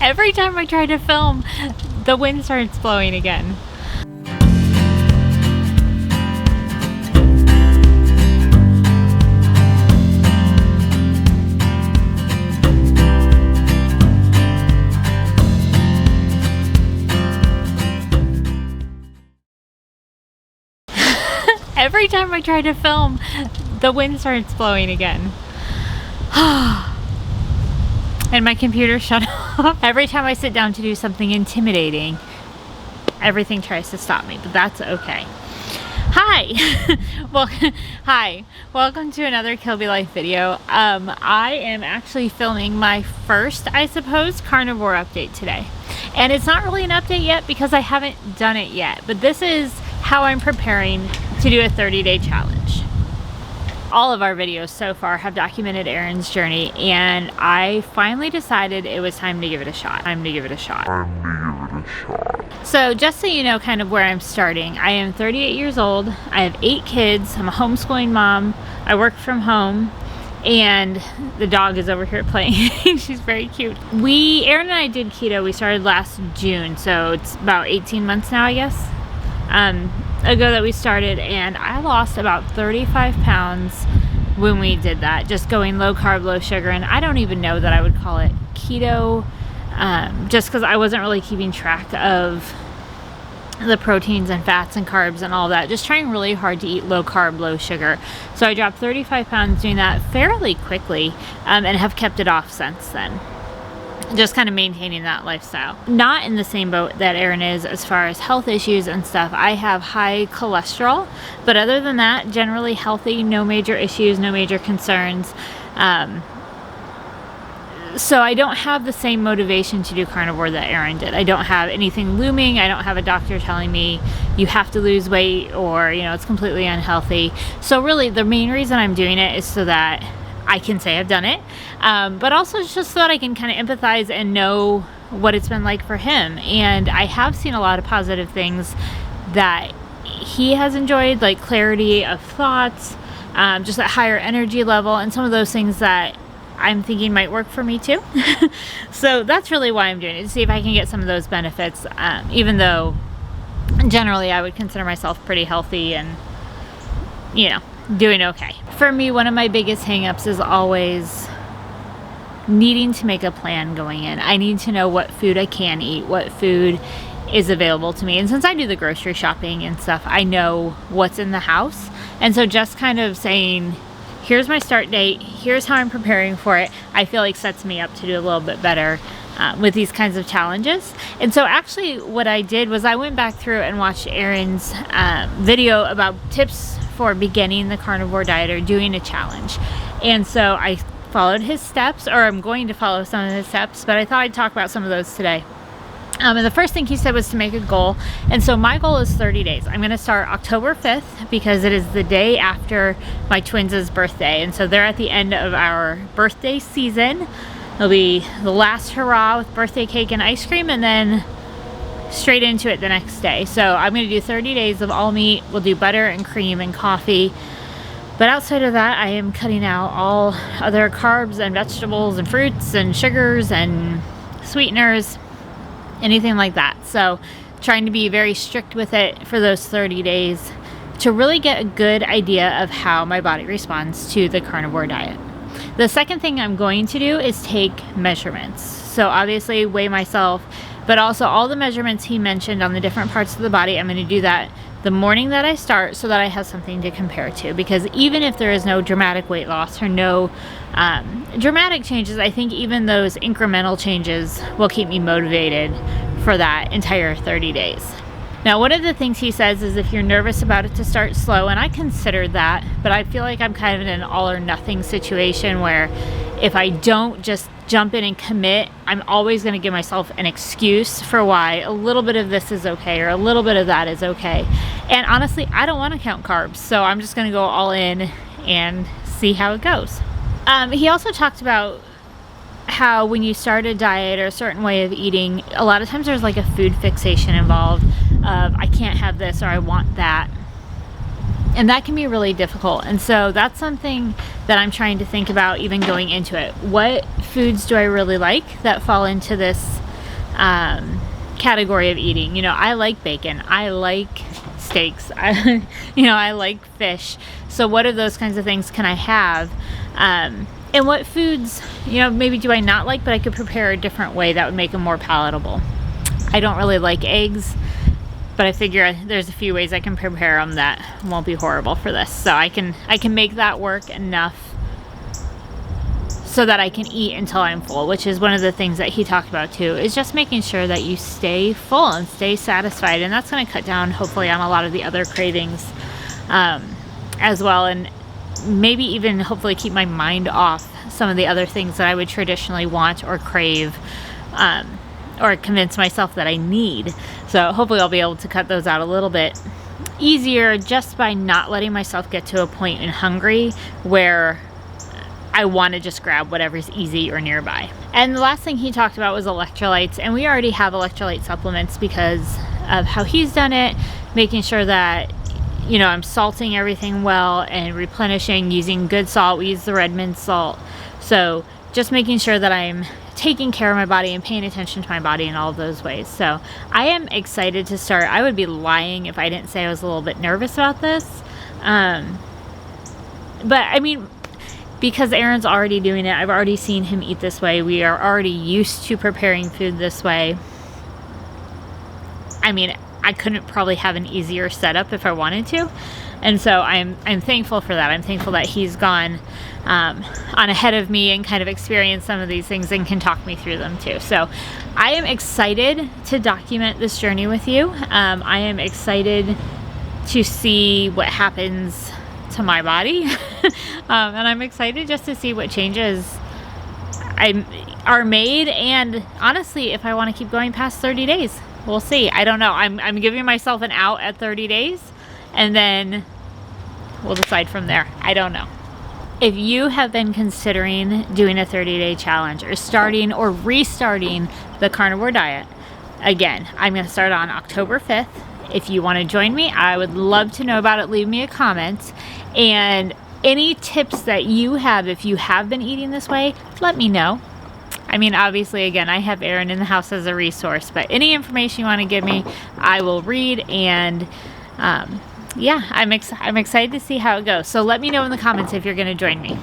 Every time I try to film, the wind starts blowing again. Every time I try to film, the wind starts blowing again. And my computer shut off. Every time I sit down to do something intimidating, everything tries to stop me, but that's okay. Hi! Well, hi. Welcome to another Kill Be Life video. I am actually filming my first, I suppose, carnivore update today. And it's not really an update yet because I haven't done it yet, but this is how I'm preparing to do a 30-day challenge. All of our videos so far have documented Erin's journey, and I finally decided it was time to give it a shot. So just so you know kind of where I'm starting, I am 38 years old, I have 8 kids, I'm a homeschooling mom, I work from home, and the dog is over here playing. She's very cute. Erin and I did keto, we started last June, so it's about 18 months now, I guess. Ago that we started, and I lost about 35 pounds when we did that, just going low carb, low sugar. And I don't even know that I would call it keto, just because I wasn't really keeping track of the proteins and fats and carbs and all that, just trying really hard to eat low carb, low sugar. So I dropped 35 pounds doing that fairly quickly, and have kept it off since then. Just kind of maintaining that lifestyle. Not in the same boat that Erin is as far as health issues and stuff. I have high cholesterol, but other than that, generally healthy, no major issues, no major concerns. So I don't have the same motivation to do carnivore that Erin did. I don't have anything looming. I don't have a doctor telling me you have to lose weight or, you know, it's completely unhealthy. So really the main reason I'm doing it is so that I can say I've done it, but also just so that I can kind of empathize and know what it's been like for him. And I have seen a lot of positive things that he has enjoyed, like clarity of thoughts, just a higher energy level, and some of those things that I'm thinking might work for me too. So that's really why I'm doing it, to see if I can get some of those benefits, even though generally I would consider myself pretty healthy and, you know, doing okay. For me, one of my biggest hangups is always needing to make a plan going in. I need to know what food I can eat, what food is available to me. And since I do the grocery shopping and stuff, I know what's in the house. And so just kind of saying, here's my start date, here's how I'm preparing for it, I feel like sets me up to do a little bit better with these kinds of challenges. And so actually what I did was I went back through and watched Erin's video about tips for beginning the carnivore diet or doing a challenge. And so I followed his steps, or I'm going to follow some of his steps, but I thought I'd talk about some of those today. And the first thing he said was to make a goal. And so my goal is 30 days. I'm going to start October 5th because it is the day after my twins' birthday. And so they're at the end of our birthday season. It'll be the last hurrah with birthday cake and ice cream, and then straight into it the next day. So I'm going to do 30 days of all meat. We'll do butter and cream and coffee. But outside of that, I am cutting out all other carbs and vegetables and fruits and sugars and sweeteners, anything like that. So trying to be very strict with it for those 30 days to really get a good idea of how my body responds to the carnivore diet. The second thing I'm going to do is take measurements. So obviously weigh myself, but also all the measurements he mentioned on the different parts of the body, I'm going to do that the morning that I start so that I have something to compare to. Because even if there is no dramatic weight loss or no dramatic changes, I think even those incremental changes will keep me motivated for that entire 30 days. Now, one of the things he says is if you're nervous about it, to start slow, and I considered that, but I feel like I'm kind of in an all or nothing situation where if I don't just jump in and commit, I'm always going to give myself an excuse for why a little bit of this is okay or a little bit of that is okay. And honestly, I don't want to count carbs, so I'm just going to go all in and see how it goes. He also talked about how when you start a diet or a certain way of eating, a lot of times there's like a food fixation involved of I can't have this or I want that. And that can be really difficult. And so that's something that I'm trying to think about even going into it. What foods do I really like that fall into this category of eating. You know, I like bacon, I like steaks, I like fish. So what of those kinds of things can I have? And what foods, maybe do I not like, but I could prepare a different way that would make them more palatable. I don't really like eggs, but I figure there's a few ways I can prepare them that won't be horrible for this. So I can make that work enough so that I can eat until I'm full, which is one of the things that he talked about too, is just making sure that you stay full and stay satisfied. And that's going to cut down hopefully on a lot of the other cravings as well. And maybe even hopefully keep my mind off some of the other things that I would traditionally want or crave, or convince myself that I need. So hopefully I'll be able to cut those out a little bit easier just by not letting myself get to a point in hungry where I want to just grab whatever's easy or nearby. And the last thing he talked about was electrolytes, and we already have electrolyte supplements because of how he's done it, making sure that I'm salting everything well and replenishing using good salt. We use the Redmond salt. So just making sure that I'm taking care of my body and paying attention to my body in all of those ways. So I am excited to start. I would be lying if I didn't say I was a little bit nervous about this. But I mean, because Aaron's already doing it, I've already seen him eat this way. We are already used to preparing food this way. I mean, I couldn't probably have an easier setup if I wanted to. And so I'm thankful for that. I'm thankful that he's gone on ahead of me and kind of experienced some of these things and can talk me through them too. So I am excited to document this journey with you. I am excited to see what happens to my body. And I'm excited just to see what changes are made. And honestly, if I want to keep going past 30 days, we'll see. I don't know. I'm giving myself an out at 30 days and then we'll decide from there. I don't know. If you have been considering doing a 30-day challenge or starting or restarting the carnivore diet, again, I'm going to start on October 5th. If you want to join me, I would love to know about it. Leave me a comment. And any tips that you have, if you have been eating this way, let me know. I mean, obviously, again, I have Aaron in the house as a resource, but any information you want to give me, I will read. And yeah, I'm excited to see how it goes. So let me know in the comments if you're going to join me.